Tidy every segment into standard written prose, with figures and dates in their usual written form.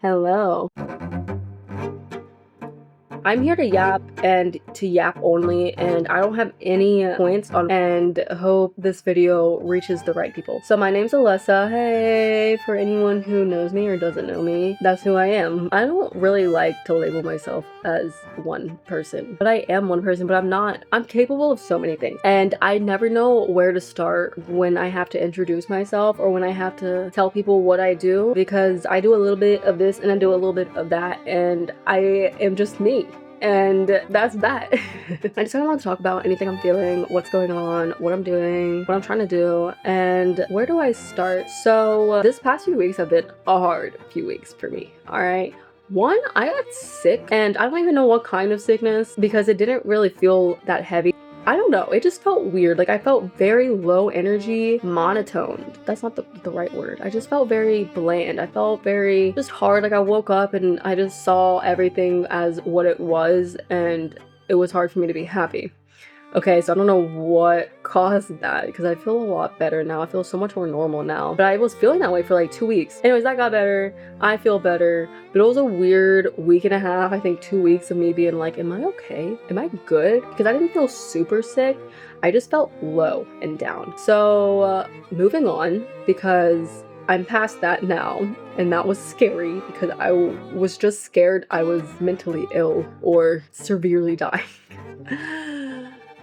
Hello. I'm here to yap and to yap only, and I don't have any points on, and hope this video reaches the right people. So my name's Alessa. Hey, for anyone who knows me or doesn't know me, that's who I am. I don't really like to label myself as one person, but I am one person, but I'm capable of so many things, and I never know where to start when I have to introduce myself or when I have to tell people what I do, because I do a little bit of this and I do a little bit of that, and I am just me. And that's that. I just kind of want to talk about anything I'm feeling, what's going on, what I'm doing, what I'm trying to do, and where do I start? So this past few weeks have been a hard few weeks for me, all right? One, I got sick, and I don't even know what kind of sickness because it didn't really feel that heavy. I don't know, it just felt weird. Like I felt very low energy, monotoned. That's not the right word. I just felt very bland. I felt very just hard. Like I woke up and I just saw everything as what it was, and it was hard for me to be happy. Okay, so I don't know what caused that because I feel a lot better now. I feel so much more normal now. But I was feeling that way for like 2 weeks. Anyways, that got better. I feel better. But it was a weird week and a half, I think 2 weeks of me being like, am I okay? Am I good? Because I didn't feel super sick. I just felt low and down. So moving on, because I'm past that now, and that was scary because I was just scared I was mentally ill or severely dying.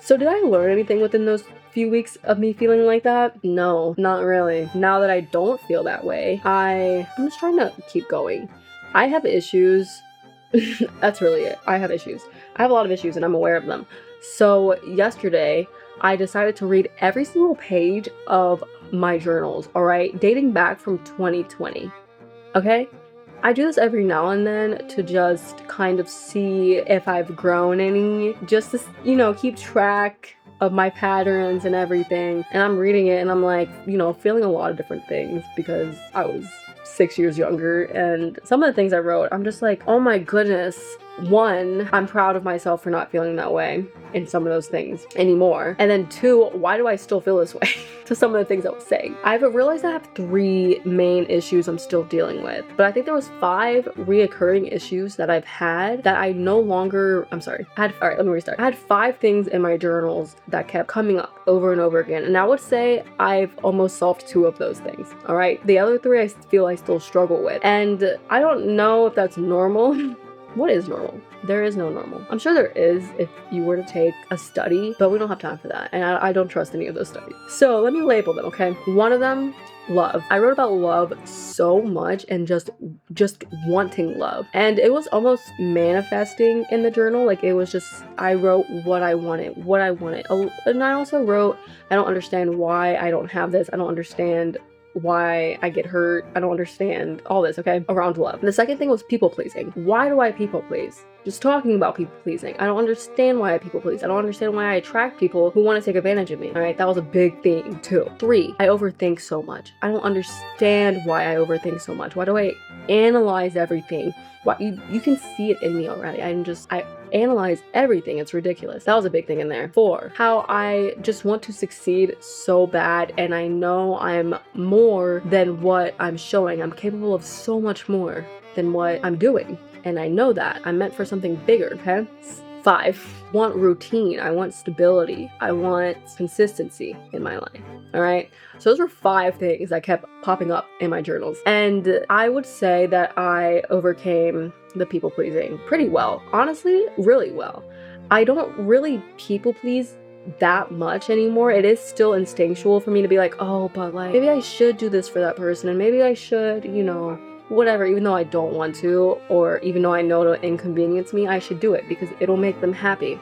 So did I learn anything within those few weeks of me feeling like that? No, not really. Now that I don't feel that way, I'm just trying to keep going. I have issues. That's really it. I have issues. I have a lot of issues and I'm aware of them. So yesterday, I decided to read every single page of my journals, all right? Dating back from 2020, okay? I do this every now and then to just kind of see if I've grown any, just to, you know, keep track of my patterns and everything. And I'm reading it and I'm like, you know, feeling a lot of different things because I was 6 years younger, and some of the things I wrote, I'm just like, oh my goodness. One, I'm proud of myself for not feeling that way in some of those things anymore. And then two, why do I still feel this way to some of the things I was saying? I've realized I have 3 main issues I'm still dealing with, but I think there was 5 reoccurring issues that I've had that I no longer, all right, let me restart. I had 5 things in my journals that kept coming up over and over again. And I would say I've almost solved 2 of those things, all right? The other 3 I feel I still struggle with. And I don't know if that's normal. What is normal? There is no normal. I'm sure there is if you were to take a study, but we don't have time for that. And I don't trust any of those studies. So let me label them, okay? One of them, love. I wrote about love so much and just wanting love. And it was almost manifesting in the journal. Like it was just, I wrote what I wanted. And I also wrote, I don't understand why I don't have this. I don't understand why I get hurt. I don't understand all this, okay? Around love. And the second thing was people pleasing. Why do I people please? Just talking about people pleasing. I don't understand why I people please. I don't understand why I attract people who want to take advantage of me. All right, that was a big theme too. 3, I overthink so much. I don't understand why I overthink so much. Why do I analyze everything? Why you can see it in me already. I analyze everything. It's ridiculous. That was a big thing in there. 4, how I just want to succeed so bad, and I know I'm more than what I'm showing. I'm capable of so much more than what I'm doing, and I know that. I'm meant for something bigger, okay? 5, want routine. I want stability. I want consistency in my life. All right. So those were 5 things that kept popping up in my journals. And I would say that I overcame the people pleasing pretty well. Honestly, really well. I don't really people please that much anymore. It is still instinctual for me to be like, oh, but like maybe I should do this for that person, and maybe I should, you know, whatever, even though I don't want to, or even though I know it'll inconvenience me, I should do it because it'll make them happy.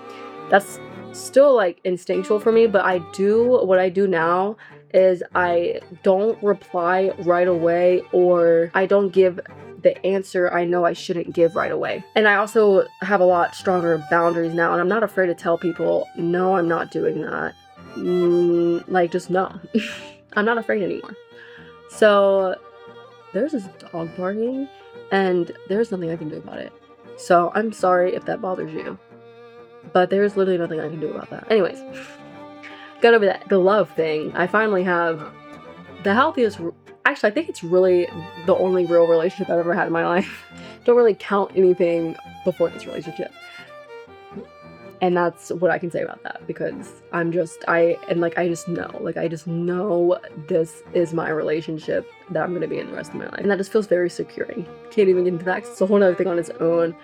That's still like instinctual for me, but what I do now is I don't reply right away, or I don't give the answer I know I shouldn't give right away. And I also have a lot stronger boundaries now, and I'm not afraid to tell people, no, I'm not doing that. Like, just no. I'm not afraid anymore. So there's this dog barking, and there's nothing I can do about it. So I'm sorry if that bothers you, but there's literally nothing I can do about that. Anyways, got over that. The love thing. I finally have the healthiest, actually, I think it's really the only real relationship I've ever had in my life. Don't really count anything before this relationship. And that's what I can say about that, because I just know this is my relationship that I'm gonna be in the rest of my life. And that just feels very securing. Can't even get into that 'cause it's a whole other thing on its own.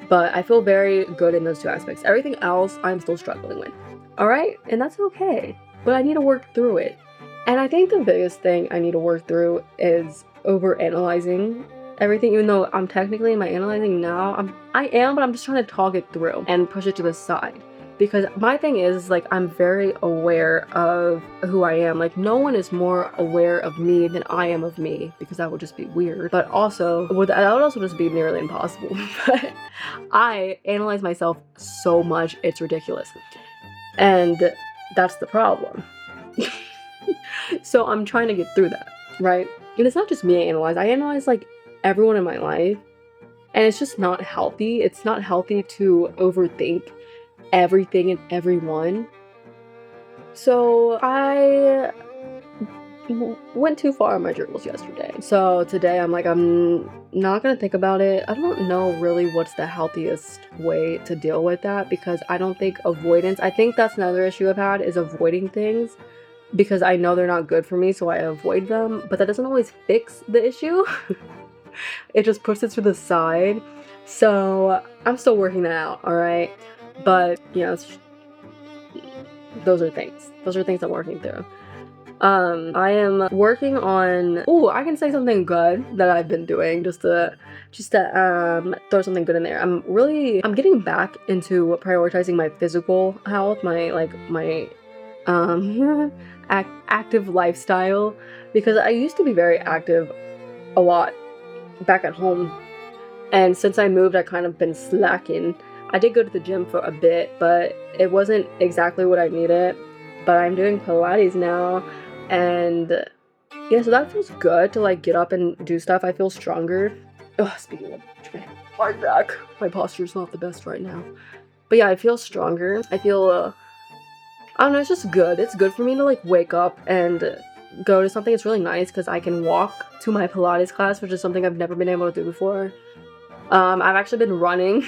But I feel very good in those two aspects. Everything else I'm still struggling with. Alright? And that's okay. But I need to work through it. And I think the biggest thing I need to work through is over-analyzing everything, even though I'm technically in my analyzing now. I am, but I'm just trying to talk it through and push it to the side. Because my thing is, like, I'm very aware of who I am. Like, no one is more aware of me than I am of me, because that would just be weird. But also, that would also just be nearly impossible. But I analyze myself so much, it's ridiculous. And that's the problem. So I'm trying to get through that, right? And it's not just me I analyze like everyone in my life, and it's just not healthy. It's not healthy to overthink everything and everyone. So I went too far on my journals yesterday. So today I'm like, I'm not gonna think about it. I don't know really what's the healthiest way to deal with that, because I don't think avoidance, I think that's another issue I've had, is avoiding things because I know they're not good for me, so I avoid them. But that doesn't always fix the issue. It just puts it to the side. So I'm still working that out, alright? But, you know, those are things. Those are things I'm working through. I am working on, I can say something good that I've been doing just to throw something good in there. I'm getting back into prioritizing my physical health, my active lifestyle, because I used to be very active a lot back at home, and since I moved I kind of been slacking. I did go to the gym for a bit, but it wasn't exactly what I needed. But I'm doing Pilates now, and yeah, so that feels good to like get up and do stuff. I feel stronger. Speaking of my back, my posture's not the best right now, but yeah, I feel stronger. I feel I don't know, it's just good. It's good for me to like wake up and go to something. It's really nice because I can walk to my Pilates class, which is something I've never been able to do before. I've actually been running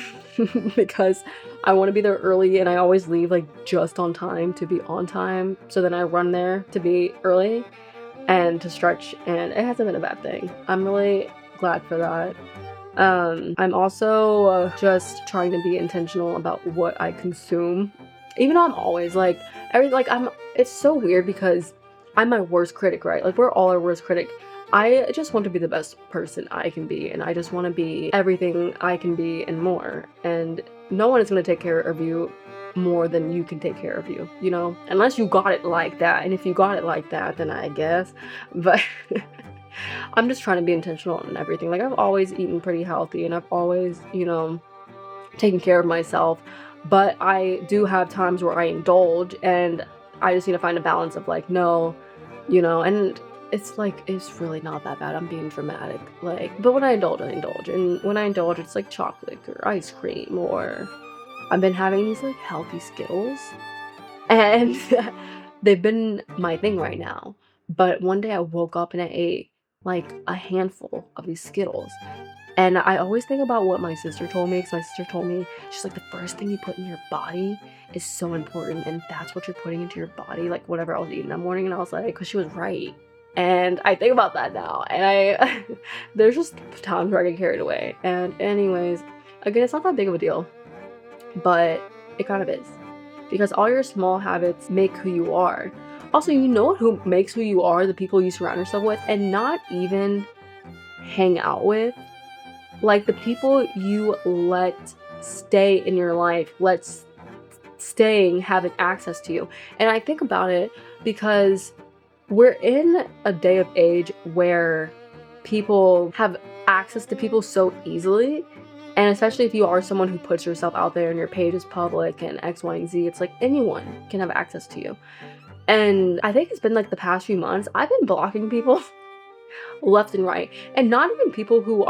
because I want to be there early, and I always leave like just on time to be on time. So then I run there to be early and to stretch, and it hasn't been a bad thing. I'm really glad for that. I'm also just trying to be intentional about what I consume, even though I'm always like it's so weird because I'm my worst critic, right? Like, we're all our worst critic. I just want to be the best person I can be, and I just want to be everything I can be and more. And no one is going to take care of you more than you can take care of you, you know? Unless you got it like that. And if you got it like that, then I guess. But I'm just trying to be intentional in everything. Like, I've always eaten pretty healthy, and I've always, you know, taken care of myself. But I do have times where I indulge, and I just need to find a balance of like, no, you know, and it's like, it's really not that bad. I'm being dramatic. Like, but when I indulge, I indulge. And when I indulge, it's like chocolate or ice cream, or I've been having these like healthy Skittles, and they've been my thing right now. But one day I woke up and I ate like a handful of these Skittles. And I always think about what my sister told me, because my sister told me, she's like, the first thing you put in your body is so important, and that's what you're putting into your body, like whatever I was eating that morning. And I was like, because she was right. And I think about that now, and there's just times where I get carried away. And anyways, again, it's not that big of a deal, but it kind of is, because all your small habits make who you are. Also, you know who makes who you are? The people you surround yourself with, and not even hang out with. Like, the people you let stay in your life, staying having access to you. And I think about it because we're in a day of age where people have access to people so easily. And especially if you are someone who puts yourself out there and your page is public and X, Y, and Z, it's like anyone can have access to you. And I think it's been like the past few months, I've been blocking people left and right. And not even people who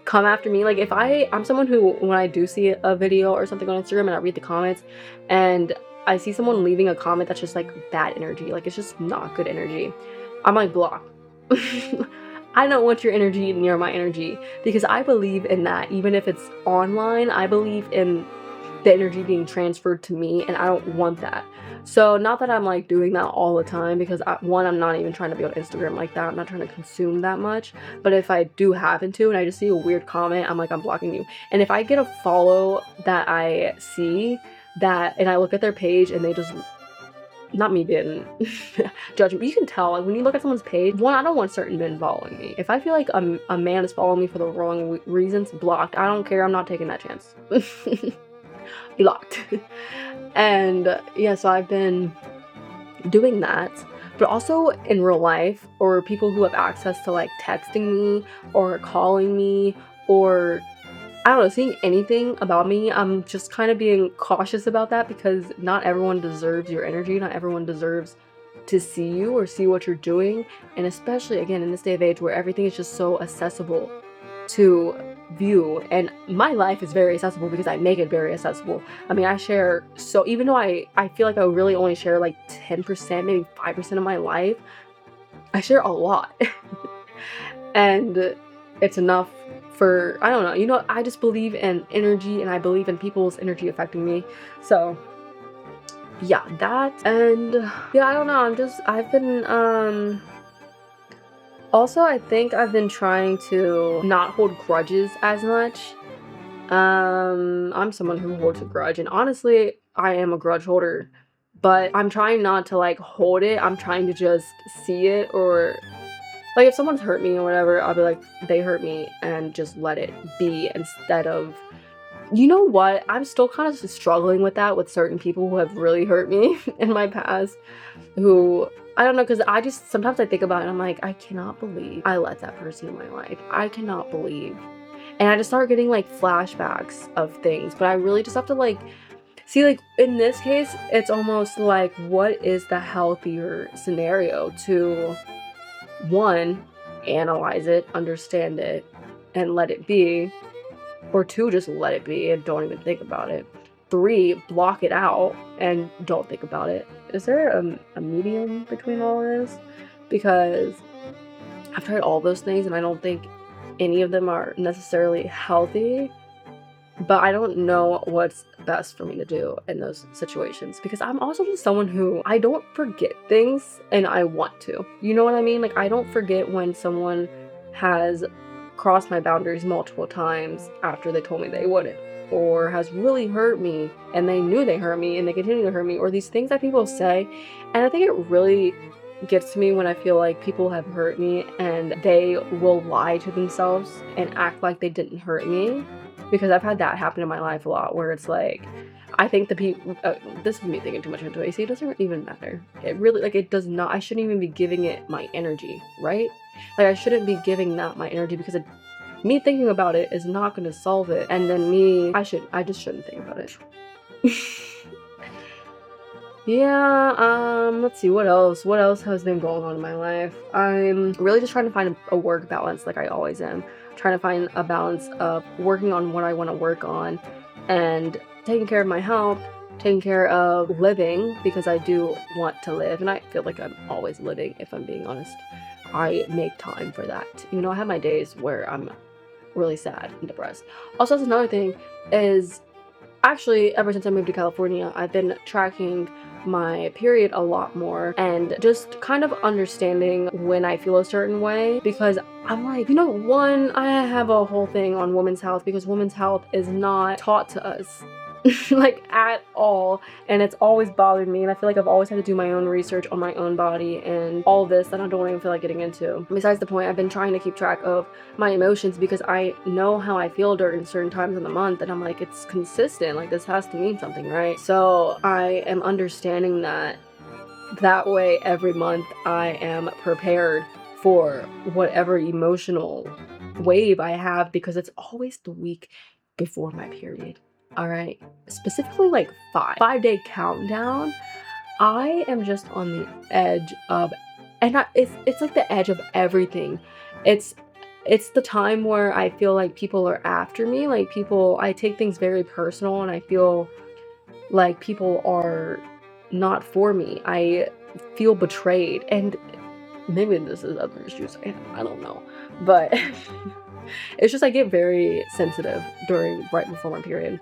come after me. Like, if I'm someone who, when I do see a video or something on Instagram and I read the comments and I see someone leaving a comment that's just like bad energy, like it's just not good energy, I'm like, block. I don't want your energy near my energy, because I believe in that. Even if it's online, I believe in the energy being transferred to me, and I don't want that. So not that I'm like doing that all the time, because one, I'm not even trying to be on Instagram like that. I'm not trying to consume that much. But if I do happen to, and I just see a weird comment, I'm like, I'm blocking you. And if I get a follow that I see that, and I look at their page and they just, not me being judgment, you can tell, like, when you look at someone's page, one, I don't want certain men following me. If I feel like a man is following me for the wrong reasons, blocked. I don't care. I'm not taking that chance. Blocked. And yeah, so I've been doing that, but also in real life, or people who have access to like texting me or calling me, or I don't know, seeing anything about me, I'm just kind of being cautious about that, because not everyone deserves your energy. Not everyone deserves to see you or see what you're doing. And especially, again, in this day of age where everything is just so accessible to view, and my life is very accessible because I make it very accessible. I mean, I share, so even though I feel like I really only share like 10%, maybe 5% of my life, I share a lot. And it's enough for, I don't know, you know, I just believe in energy, and I believe in people's energy affecting me. So yeah, that. And yeah, I don't know, I've been also, I think I've been trying to not hold grudges as much. I'm someone who holds a grudge, and honestly, I am a grudge holder, but I'm trying not to like hold it. I'm trying to just see it, or like if someone's hurt me or whatever, I'll be like, they hurt me, and just let it be, instead of, you know what? I'm still kind of struggling with that with certain people who have really hurt me in my past, who, I don't know, because I just, sometimes I think about it and I'm like, I cannot believe I let that person in my life. I cannot believe. And I just start getting like flashbacks of things, but I really just have to like, see, like in this case, it's almost like, what is the healthier scenario to, one, analyze it, understand it, and let it be, or two, just let it be and don't even think about it. Three, block it out and don't think about it. Is there a medium between all of this? Because I've tried all those things and I don't think any of them are necessarily healthy, but I don't know what's best for me to do in those situations, because I'm also just someone who, I don't forget things and I want to. You know what I mean? Like, I don't forget when someone has crossed my boundaries multiple times after they told me they wouldn't, or has really hurt me and they knew they hurt me and they continue to hurt me, or these things that people say. And I think it really gets to me when I feel like people have hurt me and they will lie to themselves and act like they didn't hurt me, because I've had that happen in my life a lot, where it's like, I think the people, this is me thinking too much into it. See, it doesn't even matter. It really, like, it does not, I shouldn't even be giving it my energy, right? Like, I shouldn't be giving that my energy, because me thinking about it is not going to solve it. And then I just shouldn't think about it. Yeah, let's see, what else has been going on in my life? I'm really just trying to find a work balance, like I always am. Trying to find a balance of working on what I want to work on, and taking care of my health, taking care of living, because I do want to live, and I feel like I'm always living, if I'm being honest. I make time for that. You know, I have my days where I'm really sad and depressed. Also, that's another thing, is actually, ever since I moved to California, I've been tracking my period a lot more, and just kind of understanding when I feel a certain way, because I'm like, you know, one, I have a whole thing on women's health, because women's health is not taught to us like at all, and it's always bothered me, and I feel like I've always had to do my own research on my own body and all this that I don't even feel like getting into. Besides the point, I've been trying to keep track of my emotions, because I know how I feel during certain times in the month, and I'm like, it's consistent, like this has to mean something, right? So I am understanding that way every month I am prepared for whatever emotional wave I have, because it's always the week before my period. All right, specifically like 5-day countdown. I am just on the edge of, and it's like the edge of everything. It's the time where I feel like people are after me. Like, I take things very personal, and I feel like people are not for me. I feel betrayed, and maybe this is other issues I don't know, but it's just I get very sensitive right before my period.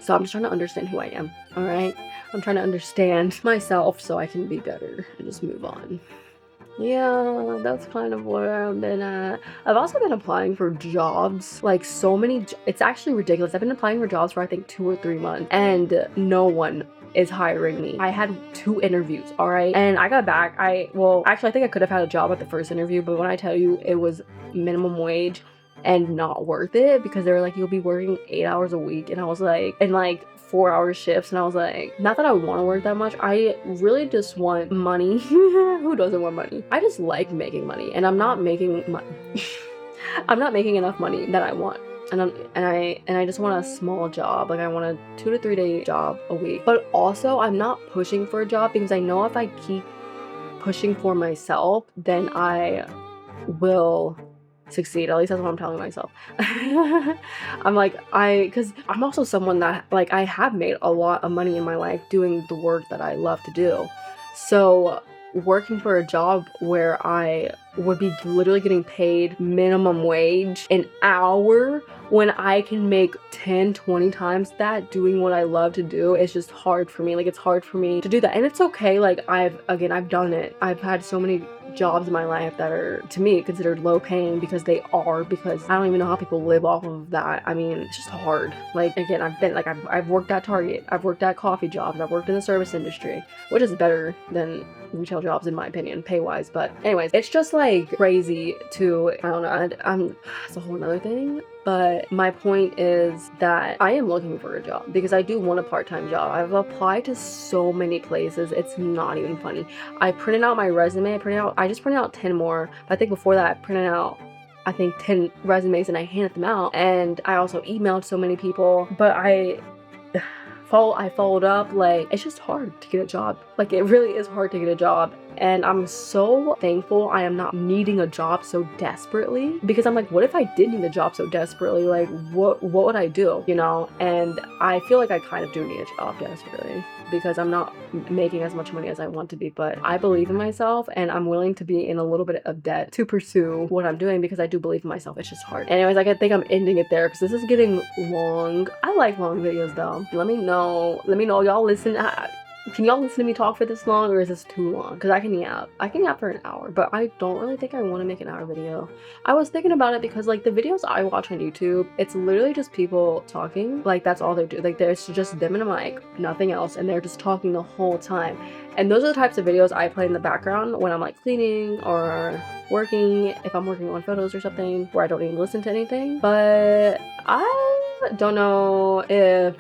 So I'm just trying to understand who I am, all right? I'm trying to understand myself so I can be better and just move on. Yeah, that's kind of where I've been at. I've also been applying for jobs, like so many, it's actually ridiculous. I've been applying for jobs for I think 2 or 3 months and no one is hiring me. I had 2 interviews, all right? And I got back, well, actually I think I could have had a job at the first interview, but when I tell you it was minimum wage and not worth it because they were like, you'll be working 8 hours a week. And I was like, and like 4-hour shifts, and I was like, not that I want to work that much, I really just want money. Who doesn't want money? I just like making money, and I'm not making I'm not making enough money that I want, and I just want a small job. Like I want a 2 to 3 day job a week, but also I'm not pushing for a job because I know if I keep pushing for myself, then I will succeed. At least that's what I'm telling myself. I'm like, because I'm also someone that like I have made a lot of money in my life doing the work that I love to do. So working for a job where I would be literally getting paid minimum wage an hour when I can make 10-20 times that doing what I love to do, is just hard for me. Like it's hard for me to do that, and it's okay. Like I've done it. I've had so many jobs in my life that are to me considered low paying because I don't even know how people live off of that. I mean, it's just hard. Like again, I've worked at Target, I've worked at coffee jobs, I've worked in the service industry, which is better than retail jobs in my opinion, pay wise. But anyways, it's just like crazy to, I don't know, it's a whole nother thing. But my point is that I am looking for a job because I do want a part-time job. I've applied to so many places, it's not even funny. I printed out my resume, I just printed out 10 more. But I think before that I printed out I think 10 resumes and I handed them out. And I also emailed so many people, but I followed up. Like it's just hard to get a job. Like it really is hard to get a job. And I'm so thankful I am not needing a job so desperately, because I'm like, what if I did need a job so desperately? Like what would I do, you know? And I feel like I kind of do need a job desperately because I'm not making as much money as I want to be, but I believe in myself and I'm willing to be in a little bit of debt to pursue what I'm doing because I do believe in myself. It's just hard. Anyways, I think I'm ending it there because this is getting long. I like long videos though. Let me know y'all listen. Can y'all listen to me talk for this long, or is this too long? Because I can yap for an hour, but I don't really think I want to make an hour video. I was thinking about it because like the videos I watch on YouTube, it's literally just people talking. Like that's all they do. Like there's just them and a mic, nothing else, and they're just talking the whole time. And those are the types of videos I play in the background when I'm like cleaning or working, if I'm working on photos or something, where I don't even listen to anything. But I don't know if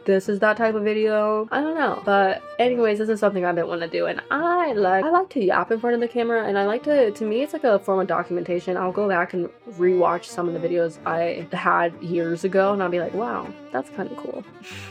this is that type of video. I don't know. But anyways, this is something I've been wanting to do, and I like to yap in front of the camera, and I like to me it's like a form of documentation. I'll go back and rewatch some of the videos I had years ago and I'll be like, wow, that's kind of cool.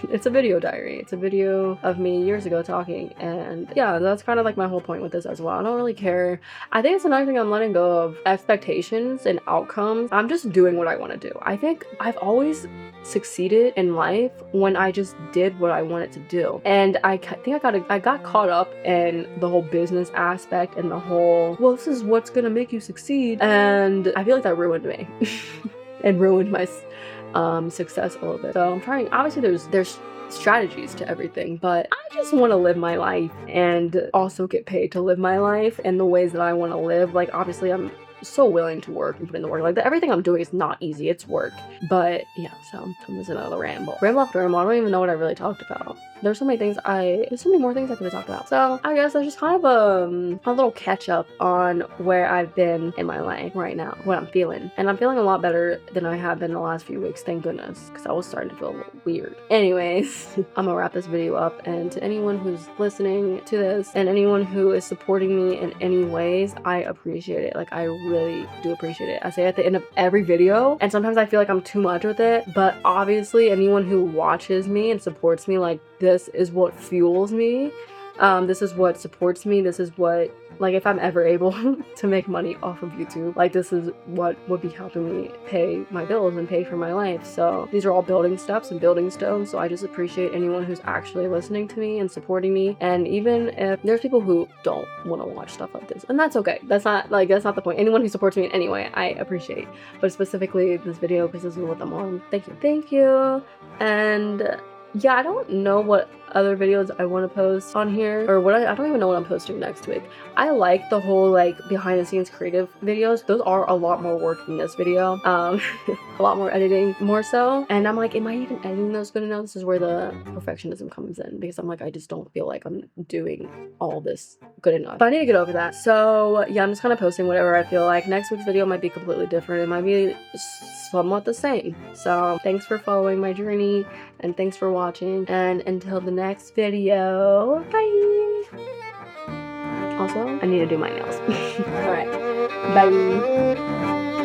It's a video diary. It's a video of me years ago talking, and yeah, that's kind of like my whole point with this as well. I don't really care. I think it's another thing I'm letting go of expectations and outcomes. I'm just doing what I want to do. I think I've always succeeded in life when I just did what I wanted to do, and I think I got caught up in the whole business aspect and the whole, well, this is what's gonna make you succeed, and I feel like that ruined me and ruined my success a little bit. So I'm trying, obviously there's strategies to everything, but I just want to live my life and also get paid to live my life in the ways that I want to live. Like obviously I'm so willing to work and put in the work. Like everything I'm doing is not easy, it's work. But yeah, so this is another ramble after ramble. I don't even know what I really talked about. There's so many more things I could have talked about. So I guess there's just kind of a little catch up on where I've been in my life right now, what I'm feeling. And I'm feeling a lot better than I have been the last few weeks, thank goodness, because I was starting to feel a little weird. Anyways, I'm gonna wrap this video up, and to anyone who's listening to this and anyone who is supporting me in any ways, I appreciate it. Like I really do appreciate it. I say at the end of every video, and sometimes I feel like I'm too much with it, but obviously anyone who watches me and supports me, like this is what fuels me This is what supports me. This is what, like, if I'm ever able to make money off of YouTube, like, this is what would be helping me pay my bills and pay for my life. So these are all building steps and building stones. So I just appreciate anyone who's actually listening to me and supporting me. And even if there's people who don't want to watch stuff like this, and that's okay. That's not the point. Anyone who supports me in any way, I appreciate. But specifically this video, because this is what I'm on. Thank you. Thank you. And yeah, I don't know what other videos I want to post on here, or what I don't even know what I'm posting next week. I like the whole like behind the scenes creative videos. Those are a lot more work than this video. A lot more editing, more so. And I'm like, am I even editing those good enough? This is where the perfectionism comes in, because I'm like, I just don't feel like I'm doing all this good enough. But I need to get over that. So yeah, I'm just kind of posting whatever I feel like. Next week's video might be completely different. It might be somewhat the same. So thanks for following my journey, and thanks for watching, and until the next video, bye. Also, I need to do my nails. All right, bye.